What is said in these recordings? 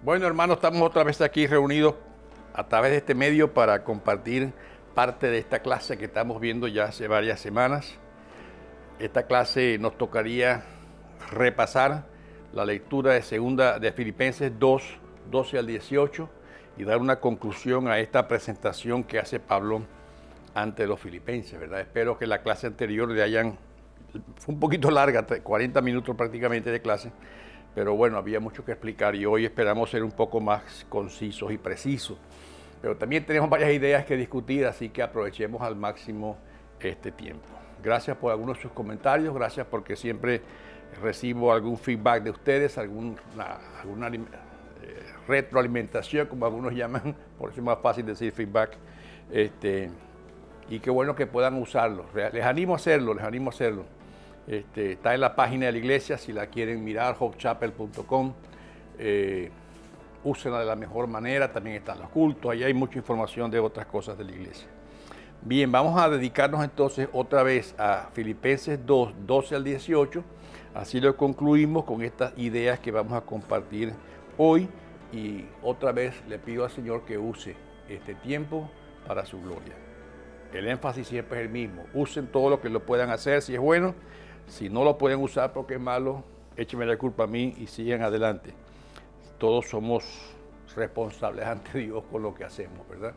Bueno, hermanos, estamos otra vez aquí reunidos a través de este medio para compartir parte de esta clase que estamos viendo ya hace varias semanas. Esta clase nos tocaría repasar la lectura de segunda de Filipenses 2, 12 al 18 y dar una conclusión a esta presentación que hace Pablo ante los filipenses, ¿verdad? Espero que la clase anterior fue un poquito larga, 40 minutos prácticamente de clase, pero bueno, había mucho que explicar y hoy esperamos ser un poco más concisos y precisos. Pero también tenemos varias ideas que discutir, así que aprovechemos al máximo este tiempo. Gracias por algunos de sus comentarios, gracias porque siempre recibo algún feedback de ustedes, alguna retroalimentación, como algunos llaman, por eso es más fácil decir feedback. Y qué bueno que puedan usarlo. Les animo a hacerlo, está en la página de la iglesia, si la quieren mirar, hopechapel.com. Úsenla de la mejor manera, también están los cultos, ahí hay mucha información de otras cosas de la iglesia. Bien, vamos a dedicarnos entonces otra vez a Filipenses 2, 12 al 18. Así lo concluimos con estas ideas que vamos a compartir hoy. Y otra vez le pido al Señor que use este tiempo para su gloria. El énfasis siempre es el mismo. Usen todo lo que lo puedan hacer si es bueno. Si no lo pueden usar porque es malo, échenme la culpa a mí y sigan adelante. Todos somos responsables ante Dios con lo que hacemos, ¿verdad?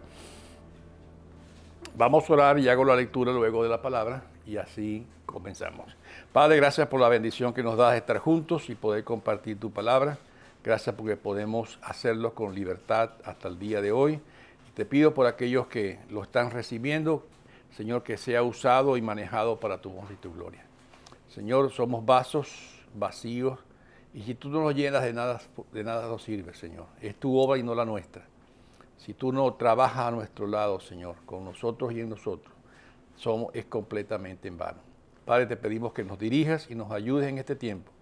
Vamos a orar y hago la lectura luego de la palabra y así comenzamos. Padre, gracias por la bendición que nos das de estar juntos y poder compartir tu palabra. Gracias porque podemos hacerlo con libertad hasta el día de hoy. Te pido por aquellos que lo están recibiendo, Señor, que sea usado y manejado para tu honra y tu gloria. Señor, somos vasos vacíos y si tú no nos llenas de nada nos sirve, Señor. Es tu obra y no la nuestra. Si tú no trabajas a nuestro lado, Señor, con nosotros y en nosotros, es completamente en vano. Padre, te pedimos que nos dirijas y nos ayudes en este tiempo.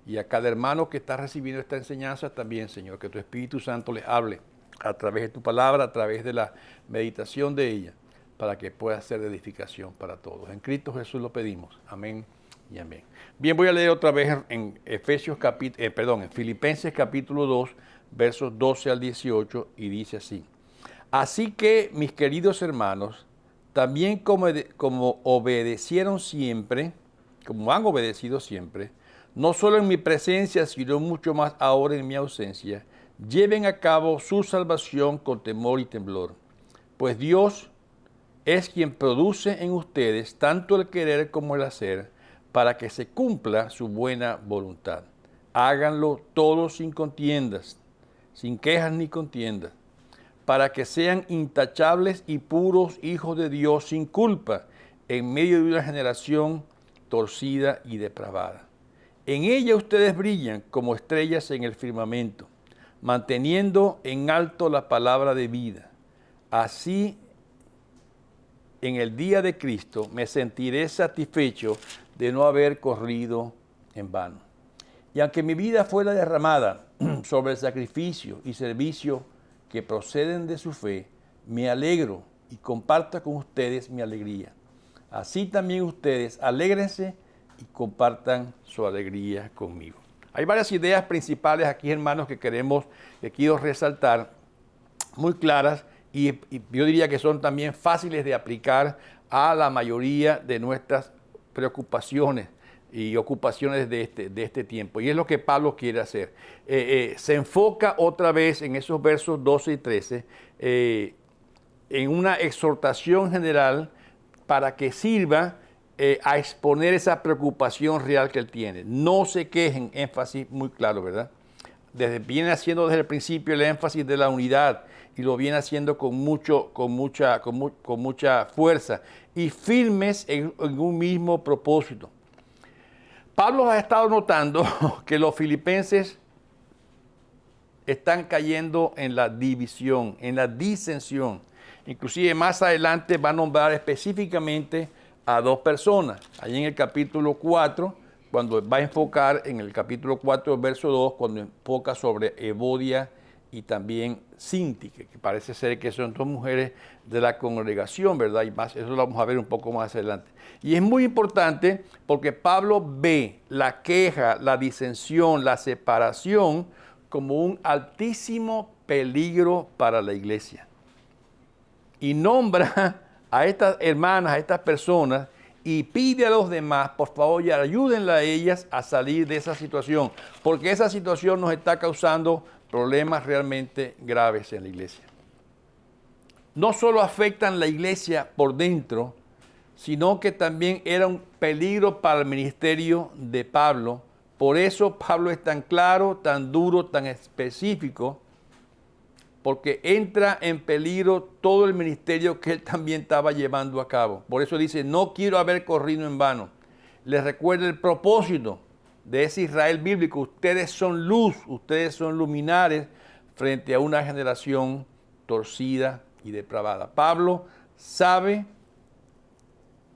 Y a cada hermano que está recibiendo esta enseñanza también, Señor, que tu Espíritu Santo les hable a través de tu palabra, a través de la meditación de ella, para que pueda ser de edificación para todos. En Cristo Jesús lo pedimos. Amén y amén. Bien, voy a leer otra vez en Filipenses capítulo 2, versos 12 al 18, y dice así. Así que, mis queridos hermanos, también como han obedecido siempre, no solo en mi presencia, sino mucho más ahora en mi ausencia, lleven a cabo su salvación con temor y temblor. Pues Dios es quien produce en ustedes tanto el querer como el hacer, para que se cumpla su buena voluntad. Háganlo todos sin contiendas, sin quejas ni contiendas, para que sean intachables y puros hijos de Dios sin culpa, en medio de una generación torcida y depravada. En ella ustedes brillan como estrellas en el firmamento, manteniendo en alto la palabra de vida. Así, en el día de Cristo, me sentiré satisfecho de no haber corrido en vano. Y aunque mi vida fuera derramada sobre el sacrificio y servicio que proceden de su fe, me alegro y comparto con ustedes mi alegría. Así también ustedes alégrense y compartan su alegría conmigo. Hay varias ideas principales aquí, hermanos, que quiero resaltar, muy claras, y yo diría que son también fáciles de aplicar a la mayoría de nuestras preocupaciones y ocupaciones de este tiempo. Y es lo que Pablo quiere hacer. Se enfoca otra vez en esos versos 12 y 13 en una exhortación general para que sirva a exponer esa preocupación real que él tiene. No se quejen, énfasis muy claro, ¿verdad? Viene haciendo desde el principio el énfasis de la unidad y lo viene haciendo con mucha fuerza y firmes en un mismo propósito. Pablo ha estado notando que los filipenses están cayendo en la división, en la disensión. Inclusive más adelante va a nombrar específicamente a dos personas. Allí en el capítulo 4, cuando va a enfocar en el capítulo 4, verso 2, cuando enfoca sobre Evodia y también Síntique, que parece ser que son dos mujeres de la congregación, ¿verdad? Y más, eso lo vamos a ver un poco más adelante. Y es muy importante porque Pablo ve la queja, la disensión, la separación como un altísimo peligro para la iglesia. Y nombra a estas hermanas, a estas personas, y pide a los demás, por favor, ya ayúdenla a ellas a salir de esa situación, porque esa situación nos está causando problemas realmente graves en la iglesia. No solo afectan la iglesia por dentro, sino que también era un peligro para el ministerio de Pablo. Por eso Pablo es tan claro, tan duro, tan específico, porque entra en peligro todo el ministerio que él también estaba llevando a cabo. Por eso dice, no quiero haber corrido en vano. Les recuerda el propósito de ese Israel bíblico. Ustedes son luz, ustedes son luminares frente a una generación torcida y depravada. Pablo sabe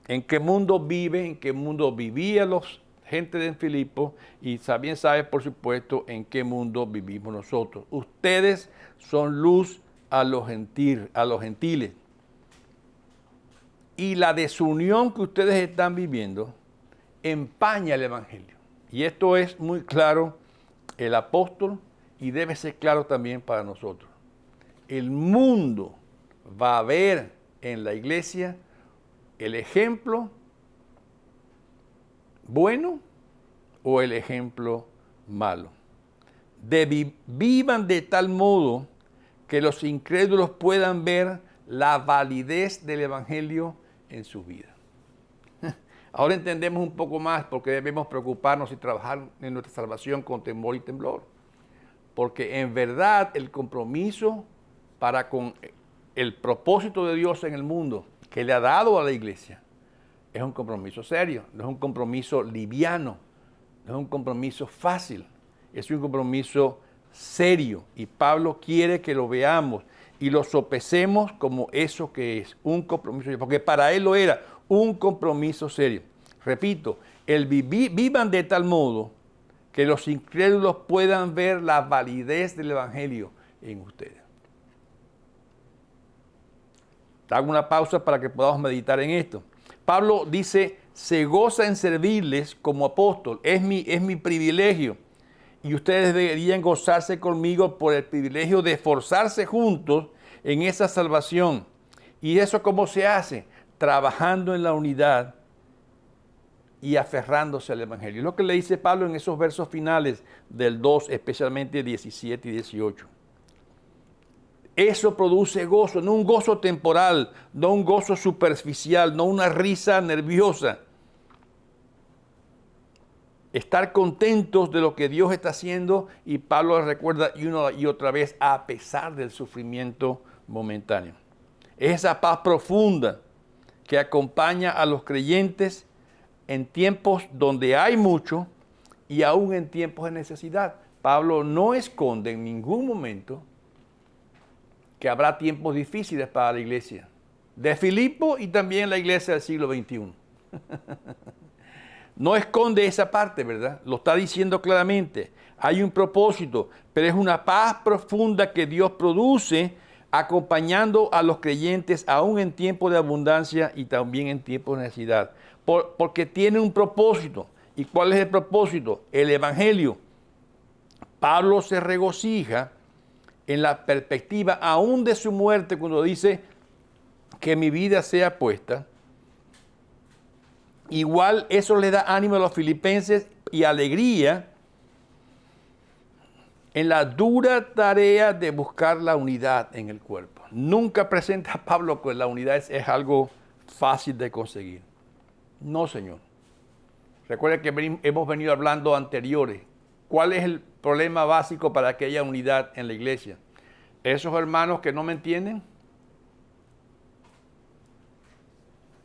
en qué mundo vive, en qué mundo vivía los gente de Filipo, y también sabe, por supuesto, en qué mundo vivimos nosotros. Ustedes son luz a los gentiles. Y la desunión que ustedes están viviendo empaña el evangelio. Y esto es muy claro el apóstol y debe ser claro también para nosotros. El mundo va a ver en la iglesia el ejemplo bueno o el ejemplo malo. Vivan de tal modo que los incrédulos puedan ver la validez del evangelio en su vida. Ahora entendemos un poco más por qué debemos preocuparnos y trabajar en nuestra salvación con temor y temblor. Porque en verdad el compromiso para con el propósito de Dios en el mundo que le ha dado a la iglesia es un compromiso serio, no es un compromiso liviano, no es un compromiso fácil, es un compromiso serio. Y Pablo quiere que lo veamos y lo sopesemos como eso que es, un compromiso serio, porque para él lo era, un compromiso serio. Repito, vivan de tal modo que los incrédulos puedan ver la validez del evangelio en ustedes. Hago una pausa para que podamos meditar en esto. Pablo dice, se goza en servirles como apóstol, es mi privilegio. Y ustedes deberían gozarse conmigo por el privilegio de esforzarse juntos en esa salvación. ¿Y eso cómo se hace? Trabajando en la unidad y aferrándose al evangelio. Es lo que le dice Pablo en esos versos finales del 2, especialmente 17 y 18. Eso produce gozo, no un gozo temporal, no un gozo superficial, no una risa nerviosa. Estar contentos de lo que Dios está haciendo, y Pablo recuerda una y otra vez, a pesar del sufrimiento momentáneo. Es esa paz profunda que acompaña a los creyentes en tiempos donde hay mucho y aún en tiempos de necesidad. Pablo no esconde en ningún momento que habrá tiempos difíciles para la iglesia de Filipo y también la iglesia del siglo XXI. No esconde esa parte, ¿verdad? Lo está diciendo claramente. Hay un propósito, pero es una paz profunda que Dios produce acompañando a los creyentes aún en tiempos de abundancia y también en tiempos de necesidad. Porque tiene un propósito. ¿Y cuál es el propósito? El evangelio. Pablo se regocija en la perspectiva aún de su muerte cuando dice que mi vida sea puesta. Igual eso le da ánimo a los filipenses y alegría en la dura tarea de buscar la unidad en el cuerpo. Nunca presenta a Pablo que la unidad es algo fácil de conseguir. No, Señor. Recuerda que hemos venido hablando anteriores. ¿Cuál es el problema básico para que haya unidad en la iglesia? Esos hermanos que no me entienden,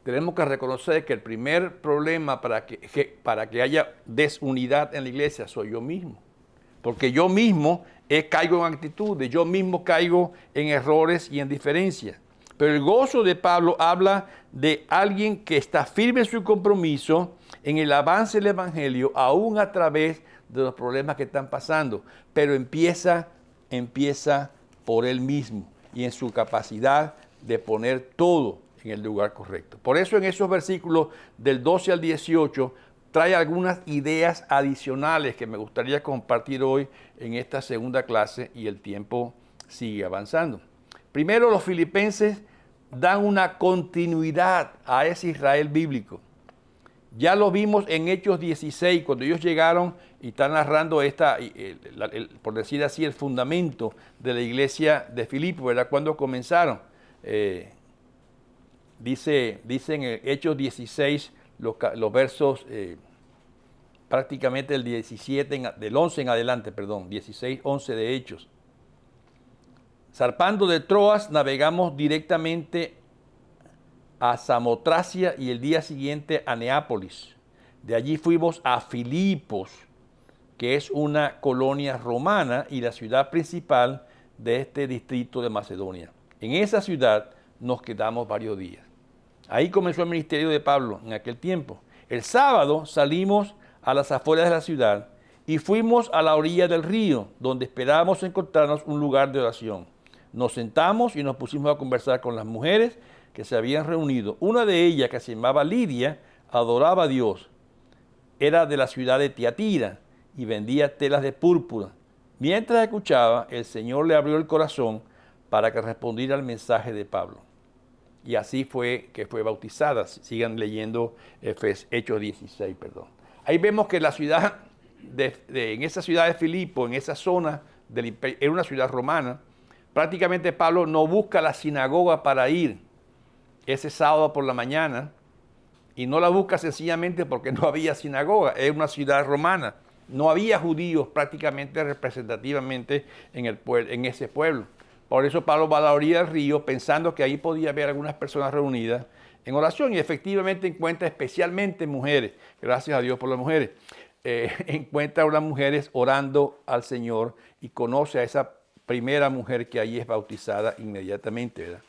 tenemos que reconocer que el primer problema para que haya desunidad en la iglesia soy yo mismo. Porque yo mismo caigo en actitudes, yo mismo caigo en errores y en diferencias. Pero el gozo de Pablo habla de alguien que está firme en su compromiso, en el avance del evangelio, aún a través de los problemas que están pasando. Pero empieza por él mismo y en su capacidad de poner todo en el lugar correcto. Por eso en esos versículos del 12 al 18, trae algunas ideas adicionales que me gustaría compartir hoy en esta segunda clase y el tiempo sigue avanzando. Primero, los filipenses dan una continuidad a ese Israel bíblico. Ya lo vimos en Hechos 16, cuando ellos llegaron y están narrando por decir así, el fundamento de la iglesia de Filipo, ¿verdad? Cuando comenzaron. Dice en Hechos 16, los versos prácticamente del 11 en adelante, 16, 11 de Hechos. Zarpando de Troas, navegamos directamente a Samotracia y el día siguiente a Neápolis. De allí fuimos a Filipos, que es una colonia romana y la ciudad principal de este distrito de Macedonia. En esa ciudad nos quedamos varios días. Ahí comenzó el ministerio de Pablo en aquel tiempo. El sábado salimos a las afueras de la ciudad y fuimos a la orilla del río, donde esperábamos encontrarnos un lugar de oración. Nos sentamos y nos pusimos a conversar con las mujeres que se habían reunido. Una de ellas, que se llamaba Lidia, adoraba a Dios. Era de la ciudad de Tiatira y vendía telas de púrpura. Mientras escuchaba, el Señor le abrió el corazón para que respondiera al mensaje de Pablo. Y así fue que fue bautizada. Sigan leyendo Hechos 16, Ahí vemos que la ciudad, en esa ciudad de Filipo, en esa zona del imperio, era una ciudad romana. Prácticamente Pablo no busca la sinagoga para ir ese sábado por la mañana, y no la busca sencillamente porque no había sinagoga. Es una ciudad romana. No había judíos prácticamente representativamente en ese pueblo. Por eso Pablo va a la orilla del río pensando que ahí podía haber algunas personas reunidas en oración, y efectivamente encuentra especialmente mujeres. Gracias a Dios por las mujeres. Encuentra a unas mujeres orando al Señor y conoce a esa primera mujer que ahí es bautizada inmediatamente, ¿verdad?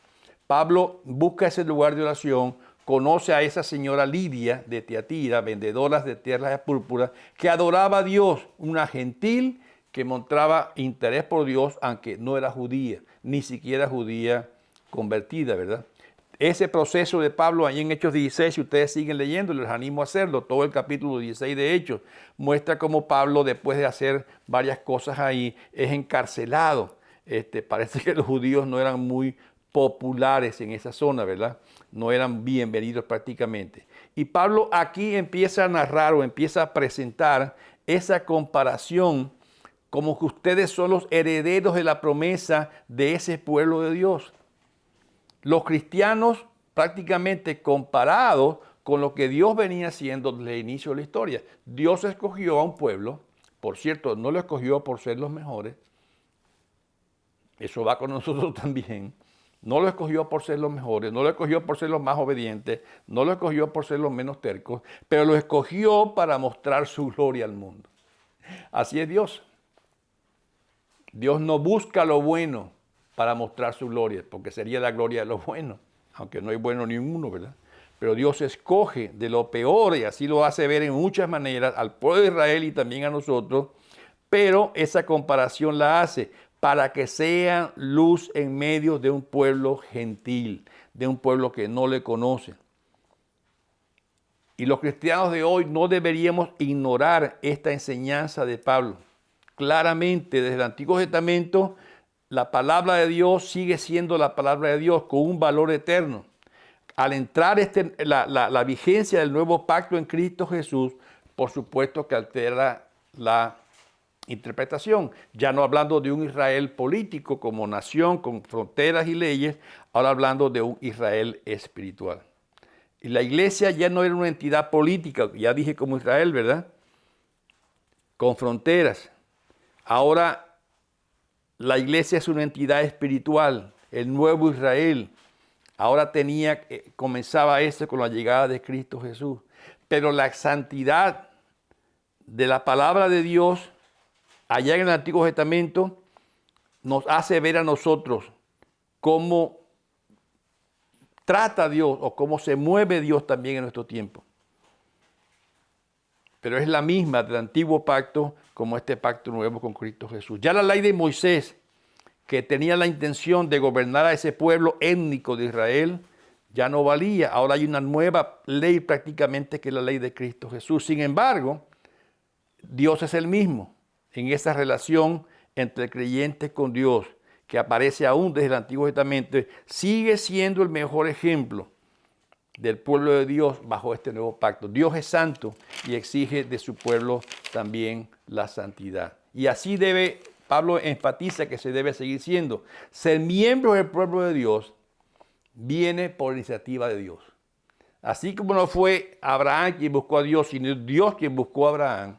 Pablo busca ese lugar de oración, conoce a esa señora Lidia de Tiatira, vendedora de telas de púrpura, que adoraba a Dios, una gentil que mostraba interés por Dios, aunque no era judía, ni siquiera judía convertida, ¿verdad? Ese proceso de Pablo ahí en Hechos 16, si ustedes siguen leyendo, les animo a hacerlo, todo el capítulo 16 de Hechos, muestra cómo Pablo, después de hacer varias cosas ahí, es encarcelado. Parece que los judíos no eran muy populares en esa zona, ¿verdad? No eran bienvenidos prácticamente. Y Pablo aquí empieza a narrar o empieza a presentar esa comparación como que ustedes son los herederos de la promesa de ese pueblo de Dios. Los cristianos prácticamente comparados con lo que Dios venía haciendo desde el inicio de la historia. Dios escogió a un pueblo, por cierto, no lo escogió por ser los mejores, eso va con nosotros también. No lo escogió por ser los mejores, no lo escogió por ser los más obedientes, no lo escogió por ser los menos tercos, pero lo escogió para mostrar su gloria al mundo. Así es Dios. Dios no busca lo bueno para mostrar su gloria, porque sería la gloria de lo bueno, aunque no hay bueno ni uno, ¿verdad? Pero Dios escoge de lo peor y así lo hace ver en muchas maneras al pueblo de Israel y también a nosotros, pero esa comparación la hace para que sean luz en medio de un pueblo gentil, de un pueblo que no le conoce. Y los cristianos de hoy no deberíamos ignorar esta enseñanza de Pablo. Claramente, desde el Antiguo Testamento, la palabra de Dios sigue siendo la palabra de Dios con un valor eterno. Al entrar la vigencia del nuevo pacto en Cristo Jesús, por supuesto que altera la interpretación, ya no hablando de un Israel político como nación con fronteras y leyes, ahora hablando de un Israel espiritual. Y la iglesia ya no era una entidad política, ya dije como Israel, ¿verdad? Con fronteras. Ahora la iglesia es una entidad espiritual, el nuevo Israel. Ahora comenzaba eso con la llegada de Cristo Jesús. Pero la santidad de la palabra de Dios allá en el Antiguo Testamento nos hace ver a nosotros cómo trata Dios o cómo se mueve Dios también en nuestro tiempo. Pero es la misma del antiguo pacto como este pacto nuevo con Cristo Jesús. Ya la ley de Moisés, que tenía la intención de gobernar a ese pueblo étnico de Israel, ya no valía. Ahora hay una nueva ley prácticamente que es la ley de Cristo Jesús. Sin embargo, Dios es el mismo en esa relación entre el creyente con Dios, que aparece aún desde el Antiguo Testamento, sigue siendo el mejor ejemplo del pueblo de Dios bajo este nuevo pacto. Dios es santo y exige de su pueblo también la santidad. Y así Pablo enfatiza que se debe seguir siendo. Ser miembro del pueblo de Dios viene por iniciativa de Dios. Así como no fue Abraham quien buscó a Dios, sino Dios quien buscó a Abraham.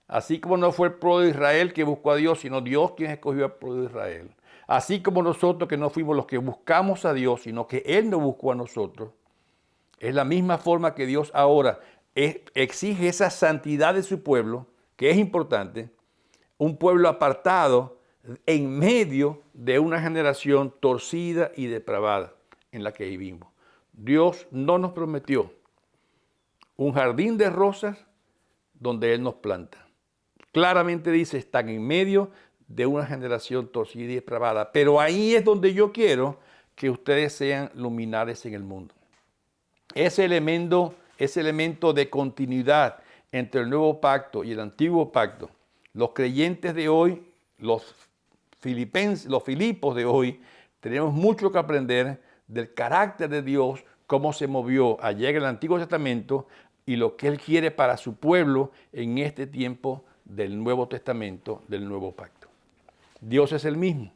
Así como no fue el pueblo de Israel que buscó a Dios, sino Dios quien escogió al pueblo de Israel. Así como nosotros que no fuimos los que buscamos a Dios, sino que Él nos buscó a nosotros. Es la misma forma que Dios ahora exige esa santidad de su pueblo, que es importante, un pueblo apartado en medio de una generación torcida y depravada en la que vivimos. Dios no nos prometió un jardín de rosas donde Él nos planta. Claramente dice, están en medio de una generación torcida y depravada. Pero ahí es donde yo quiero que ustedes sean luminares en el mundo. Ese elemento de continuidad entre el nuevo pacto y el antiguo pacto, los creyentes de hoy, los filipos de hoy, tenemos mucho que aprender del carácter de Dios, cómo se movió allá en el Antiguo Testamento y lo que Él quiere para su pueblo en este tiempo del Nuevo Testamento, del Nuevo Pacto. Dios es el mismo.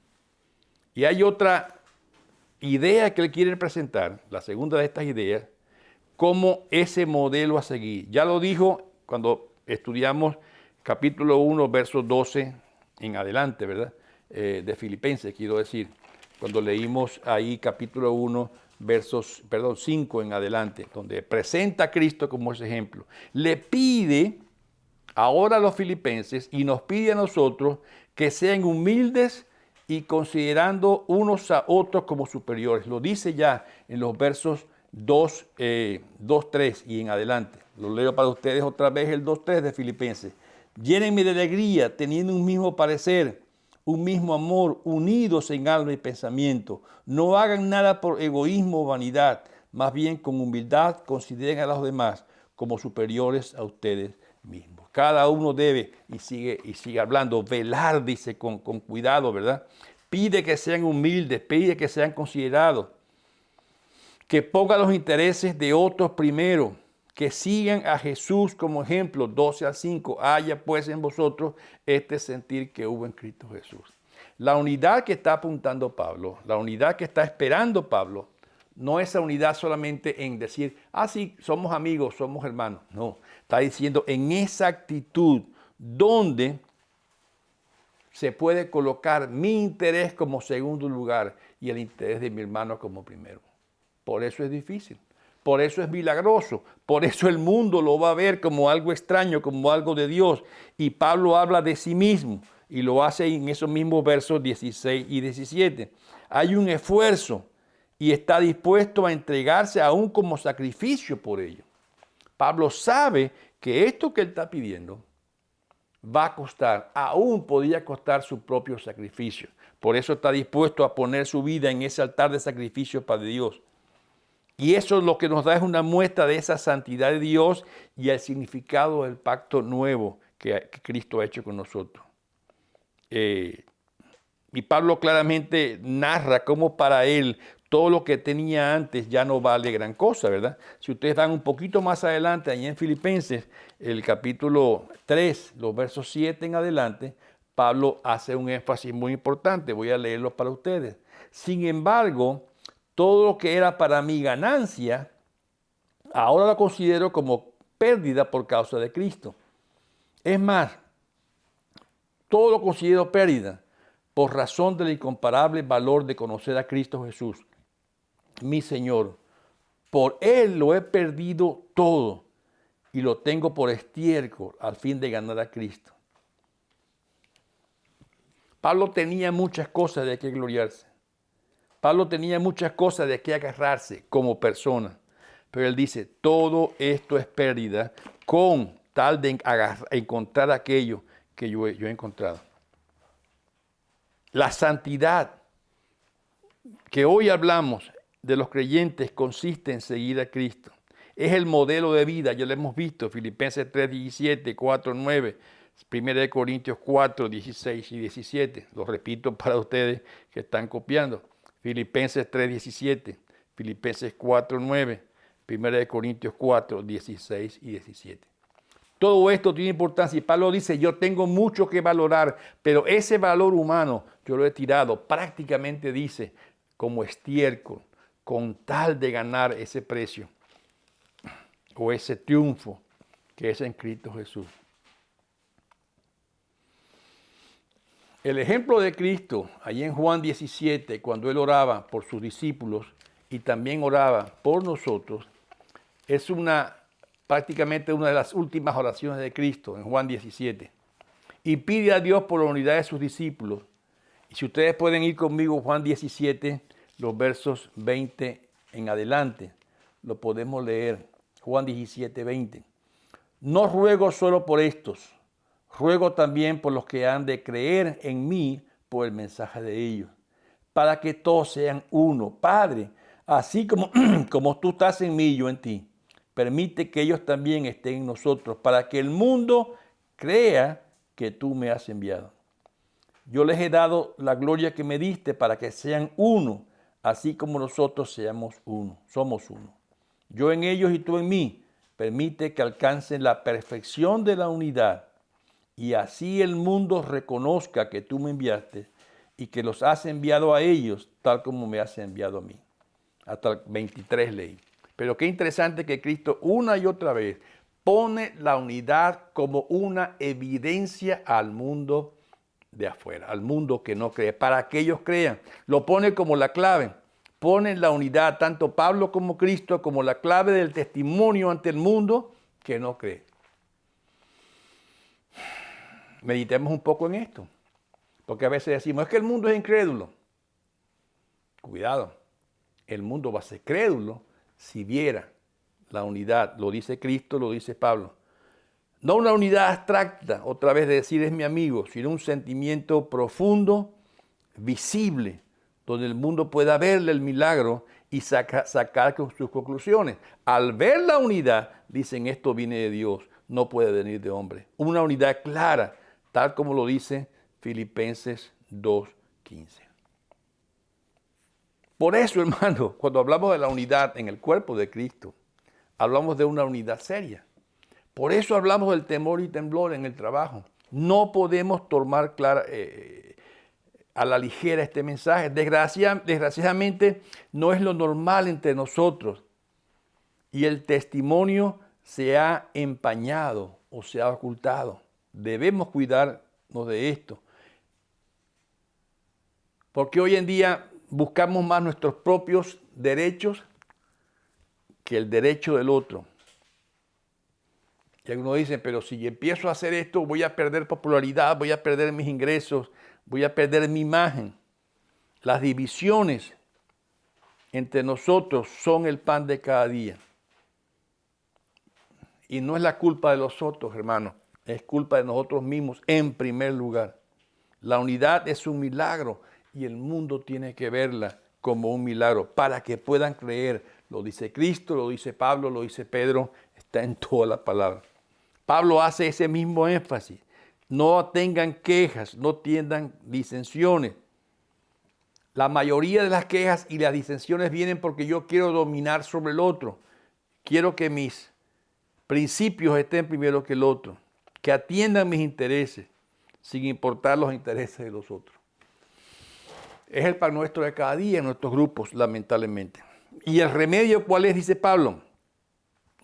Y hay otra idea que Él quiere presentar, la segunda de estas ideas, como ese modelo a seguir. Ya lo dijo cuando estudiamos capítulo 1, versos 12 en adelante, ¿verdad? De Filipenses, quiero decir. Cuando leímos ahí capítulo 1, 5 en adelante, donde presenta a Cristo como ese ejemplo. Le pide ahora a los filipenses y nos pide a nosotros que sean humildes y considerando unos a otros como superiores. Lo dice ya en los versos 2, 3 y en adelante. Lo leo para ustedes otra vez el 2:3 de Filipenses. Llénenme de alegría, teniendo un mismo parecer, un mismo amor, unidos en alma y pensamiento. No hagan nada por egoísmo o vanidad, más bien con humildad consideren a los demás como superiores a ustedes mismos. Cada uno debe, y sigue hablando, velar, dice, con cuidado, ¿verdad? Pide que sean humildes, pide que sean considerados, que pongan los intereses de otros primero, que sigan a Jesús como ejemplo, 12-5. Haya pues en vosotros este sentir que hubo en Cristo Jesús. La unidad que está apuntando Pablo, la unidad que está esperando Pablo, no es esa unidad solamente en decir, sí, somos amigos, somos hermanos. No, está diciendo en esa actitud donde se puede colocar mi interés como segundo lugar y el interés de mi hermano como primero. Por eso es difícil, por eso es milagroso, por eso el mundo lo va a ver como algo extraño, como algo de Dios. Y Pablo habla de sí mismo y lo hace en esos mismos versos 16 y 17. Hay un esfuerzo y está dispuesto a entregarse aún como sacrificio por ello. Pablo sabe que esto que él está pidiendo va a costar, aún podría costar su propio sacrificio. Por eso está dispuesto a poner su vida en ese altar de sacrificio para Dios. Y eso es lo que nos da es una muestra de esa santidad de Dios y el significado del pacto nuevo que Cristo ha hecho con nosotros. Y Pablo claramente narra cómo para él todo lo que tenía antes ya no vale gran cosa, ¿verdad? Si ustedes dan un poquito más adelante, ahí en Filipenses, el capítulo 3, los versos 7 en adelante, Pablo hace un énfasis muy importante. Voy a leerlo para ustedes. Sin embargo, todo lo que era para mi ganancia, ahora lo considero como pérdida por causa de Cristo. Es más, todo lo considero pérdida por razón del incomparable valor de conocer a Cristo Jesús, mi Señor. Por Él lo he perdido todo y lo tengo por estiércol al fin de ganar a Cristo. Pablo tenía muchas cosas de que gloriarse. Pablo tenía muchas cosas de que agarrarse como persona. Pero él dice, todo esto es pérdida con tal de encontrar aquello que yo he encontrado. La santidad que hoy hablamos de los creyentes consiste en seguir a Cristo. Es el modelo de vida, ya lo hemos visto, Filipenses 3:17, 4:9, 1 Corintios 4:16 y 17. Lo repito para ustedes que están copiando. Filipenses 3:17, Filipenses 4:9, 1 Corintios 4:16 y 17. Todo esto tiene importancia y Pablo dice, yo tengo mucho que valorar, pero ese valor humano yo lo he tirado, prácticamente dice, como estiércol, con tal de ganar ese precio o ese triunfo que es en Cristo Jesús. El ejemplo de Cristo, allí en Juan 17, cuando Él oraba por sus discípulos y también oraba por nosotros, es prácticamente una de las últimas oraciones de Cristo en Juan 17. Y pide a Dios por la unidad de sus discípulos. Y si ustedes pueden ir conmigo, Juan 17, los versos 20 en adelante, lo podemos leer. Juan 17, 20. No ruego solo por estos, ruego también por los que han de creer en mí por el mensaje de ellos, para que todos sean uno. Padre, así como tú estás en mí y yo en ti, permite que ellos también estén en nosotros, para que el mundo crea que tú me has enviado. Yo les he dado la gloria que me diste para que sean uno, así como nosotros somos uno. Yo en ellos y tú en mí. Permite que alcancen la perfección de la unidad y así el mundo reconozca que tú me enviaste y que los has enviado a ellos tal como me has enviado a mí. Hasta el 23 leí. Pero qué interesante que Cristo una y otra vez pone la unidad como una evidencia al mundo de afuera, al mundo que no cree, para que ellos crean. Lo pone como la clave. Ponen la unidad, tanto Pablo como Cristo, como la clave del testimonio ante el mundo que no cree. Meditemos un poco en esto, porque a veces decimos, es que el mundo es incrédulo. Cuidado, el mundo va a ser crédulo si viera la unidad, lo dice Cristo, lo dice Pablo. No una unidad abstracta, otra vez de decir es mi amigo, sino un sentimiento profundo, visible, donde el mundo pueda verle el milagro y sacar sus conclusiones. Al ver la unidad, dicen esto viene de Dios, no puede venir de hombre. Una unidad clara, tal como lo dice Filipenses 2:15. Por eso, hermano, cuando hablamos de la unidad en el cuerpo de Cristo, hablamos de una unidad seria. Por eso hablamos del temor y temblor en el trabajo. No podemos tomar a la ligera este mensaje. Desgraciadamente no es lo normal entre nosotros y el testimonio se ha empañado o se ha ocultado. Debemos cuidarnos de esto, porque hoy en día buscamos más nuestros propios derechos que el derecho del otro. Y algunos dicen, pero si empiezo a hacer esto voy a perder popularidad, voy a perder mis ingresos, voy a perder mi imagen. Las divisiones entre nosotros son el pan de cada día. Y no es la culpa de los otros, hermanos. Es culpa de nosotros mismos en primer lugar. La unidad es un milagro y el mundo tiene que verla como un milagro para que puedan creer. Lo dice Cristo, lo dice Pablo, lo dice Pedro, está en toda la palabra. Pablo hace ese mismo énfasis. No tengan quejas, no tiendan disensiones. La mayoría de las quejas y las disensiones vienen porque yo quiero dominar sobre el otro. Quiero que mis principios estén primero que el otro. Que atiendan mis intereses, sin importar los intereses de los otros. Es el pan nuestro de cada día en nuestros grupos, lamentablemente. ¿Y el remedio cuál es? Dice Pablo.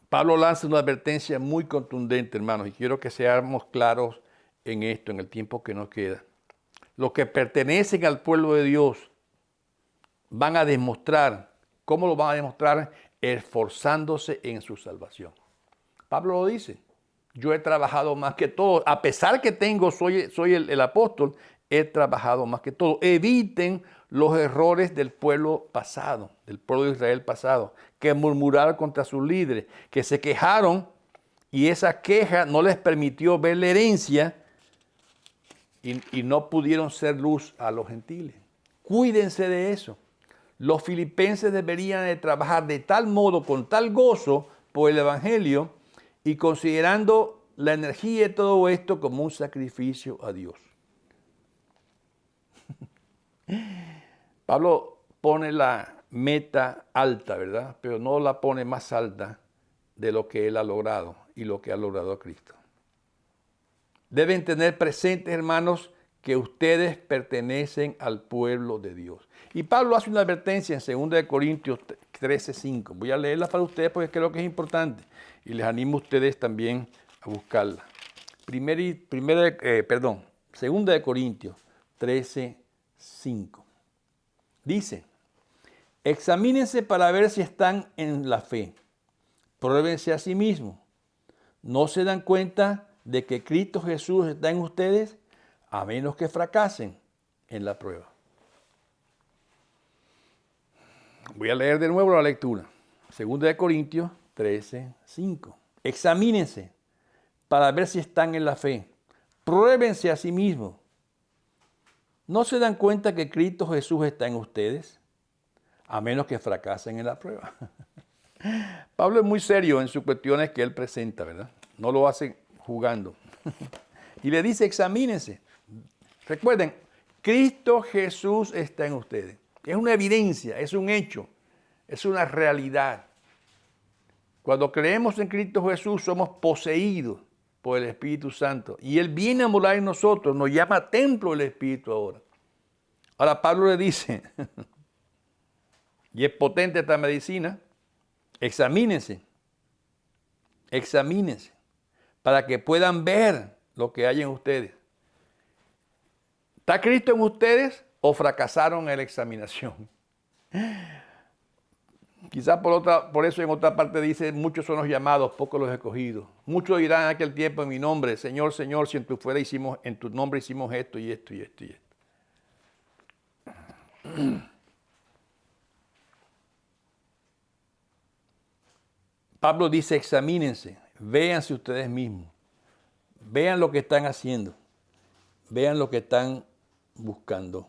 Pablo lanza una advertencia muy contundente, hermanos, y quiero que seamos claros en esto, en el tiempo que nos queda. Los que pertenecen al pueblo de Dios van a demostrar, ¿cómo lo van a demostrar? Esforzándose en su salvación. Pablo lo dice, yo he trabajado más que todos, a pesar que soy el apóstol, he trabajado más que todo. Eviten los errores del pueblo pasado, del pueblo de Israel pasado, que murmuraron contra sus líderes, que se quejaron y esa queja no les permitió ver la herencia y no pudieron ser luz a los gentiles. Cuídense de eso. Los filipenses deberían de trabajar de tal modo, con tal gozo por el Evangelio y considerando la energía de todo esto como un sacrificio a Dios. Pablo pone la meta alta, ¿verdad? Pero no la pone más alta de lo que él ha logrado y lo que ha logrado Cristo. Deben tener presentes, hermanos, que ustedes pertenecen al pueblo de Dios. Y Pablo hace una advertencia en 2 Corintios 13:5. Voy a leerla para ustedes porque creo que es importante y les animo a ustedes también a buscarla. 2 Corintios 13:5. Dice, examínense para ver si están en la fe. Pruébense a sí mismos. ¿No se dan cuenta de que Cristo Jesús está en ustedes? A menos que fracasen en la prueba. Voy a leer de nuevo la lectura. 2 Corintios 13:5. Examínense para ver si están en la fe. Pruébense a sí mismos. ¿No se dan cuenta que Cristo Jesús está en ustedes? A menos que fracasen en la prueba. Pablo es muy serio en sus cuestiones que él presenta, ¿verdad? No lo hace jugando. Y le dice, examínense. Recuerden, Cristo Jesús está en ustedes. Es una evidencia, es un hecho, es una realidad. Cuando creemos en Cristo Jesús somos poseídos por el Espíritu Santo. Y Él viene a morar en nosotros, nos llama templo del Espíritu ahora. Ahora Pablo le dice, y es potente esta medicina, examínense, para que puedan ver lo que hay en ustedes. ¿Está Cristo en ustedes o fracasaron en la examinación? Quizás por eso en otra parte dice, muchos son los llamados, pocos los escogidos. Muchos dirán en aquel tiempo en mi nombre, Señor, Señor, si en tu nombre hicimos esto y esto y esto y esto. Pablo dice, examínense, véanse ustedes mismos, vean lo que están haciendo, vean lo que están buscando.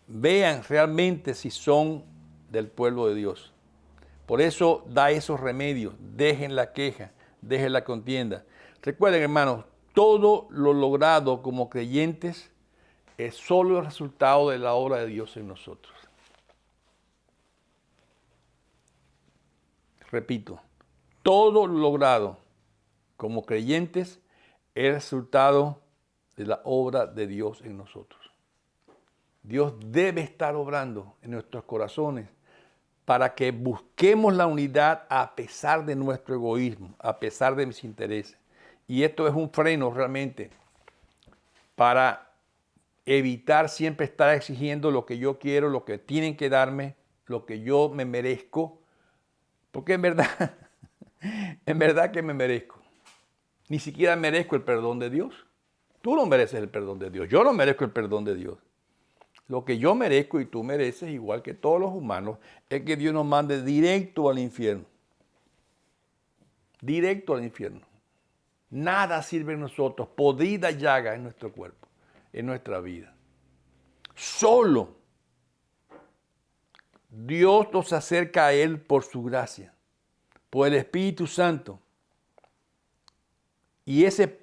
Vean realmente si son del pueblo de Dios. Por eso da esos remedios, dejen la queja, dejen la contienda. Recuerden, hermanos, todo lo logrado como creyentes es solo el resultado de la obra de Dios en nosotros. Repito, todo lo logrado como creyentes es el resultado de la obra de Dios en nosotros. Dios debe estar obrando en nuestros corazones para que busquemos la unidad a pesar de nuestro egoísmo, a pesar de mis intereses. Y esto es un freno realmente para evitar siempre estar exigiendo lo que yo quiero, lo que tienen que darme, lo que yo me merezco. Porque en verdad que me merezco. Ni siquiera merezco el perdón de Dios. Tú no mereces el perdón de Dios. Yo no merezco el perdón de Dios. Lo que yo merezco y tú mereces, igual que todos los humanos, es que Dios nos mande directo al infierno. Directo al infierno. Nada sirve en nosotros, podrida llaga en nuestro cuerpo, en nuestra vida. Solo Dios nos acerca a Él por su gracia, por el Espíritu Santo. Y ese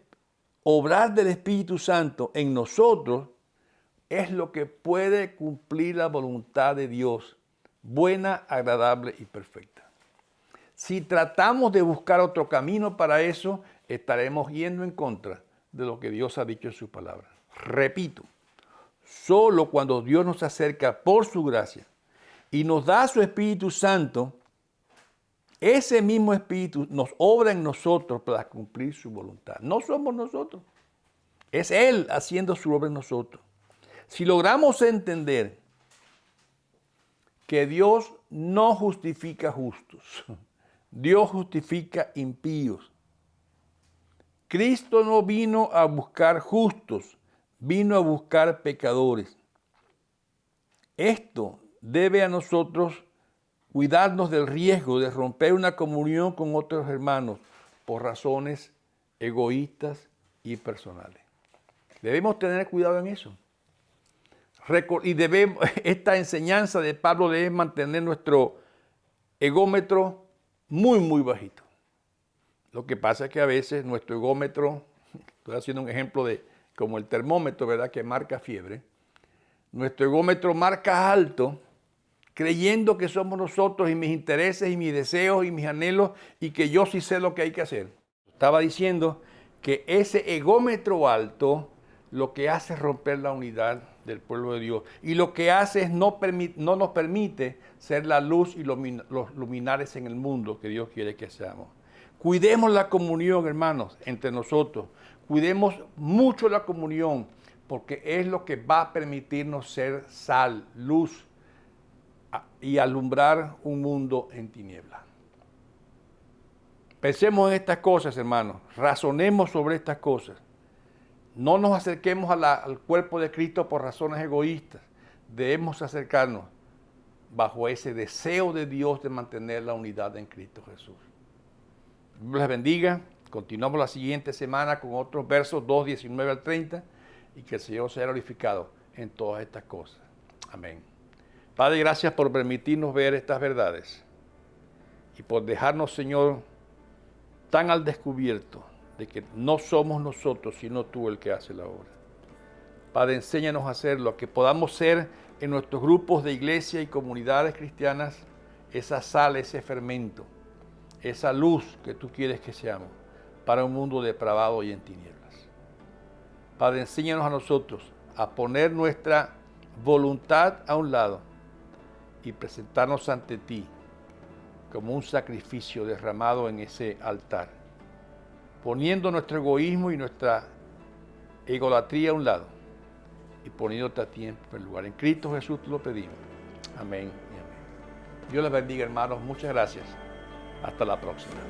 obrar del Espíritu Santo en nosotros es lo que puede cumplir la voluntad de Dios, buena, agradable y perfecta. Si tratamos de buscar otro camino para eso, estaremos yendo en contra de lo que Dios ha dicho en su palabra. Repito, solo cuando Dios nos acerca por su gracia y nos da su Espíritu Santo, ese mismo Espíritu nos obra en nosotros para cumplir su voluntad. No somos nosotros, es Él haciendo su obra en nosotros. Si logramos entender que Dios no justifica justos, Dios justifica impíos. Cristo no vino a buscar justos, vino a buscar pecadores. Esto debe a nosotros cuidarnos del riesgo de romper una comunión con otros hermanos por razones egoístas y personales. Debemos tener cuidado en eso. Y debemos, esta enseñanza de Pablo debe mantener nuestro egómetro muy, muy bajito. Lo que pasa es que a veces nuestro egómetro, estoy haciendo un ejemplo de como el termómetro, ¿verdad?, que marca fiebre. Nuestro egómetro marca alto, creyendo que somos nosotros y mis intereses y mis deseos y mis anhelos y que yo sí sé lo que hay que hacer. Estaba diciendo que ese egómetro alto lo que hace es romper la unidad del pueblo de Dios. Y lo que hace es no nos permite ser la luz y los luminares en el mundo que Dios quiere que seamos. Cuidemos la comunión, hermanos, entre nosotros. Cuidemos mucho la comunión, porque es lo que va a permitirnos ser sal, luz y alumbrar un mundo en tinieblas. Pensemos en estas cosas, hermanos. Razonemos sobre estas cosas. No nos acerquemos al cuerpo de Cristo por razones egoístas. Debemos acercarnos bajo ese deseo de Dios de mantener la unidad en Cristo Jesús. Dios les bendiga. Continuamos la siguiente semana con otros versos 2, 19 al 30 y que el Señor sea glorificado en todas estas cosas. Amén. Padre, gracias por permitirnos ver estas verdades y por dejarnos, Señor, tan al descubierto de que no somos nosotros, sino tú el que hace la obra. Padre, enséñanos a hacerlo, que podamos ser en nuestros grupos de iglesia y comunidades cristianas esa sal, ese fermento, esa luz que tú quieres que seamos para un mundo depravado y en tinieblas. Padre, enséñanos a nosotros a poner nuestra voluntad a un lado y presentarnos ante ti como un sacrificio derramado en ese altar, poniendo nuestro egoísmo y nuestra egolatría a un lado y poniéndote a ti en primer lugar. En Cristo Jesús te lo pedimos. Amén y amén. Dios les bendiga, hermanos. Muchas gracias. Hasta la próxima.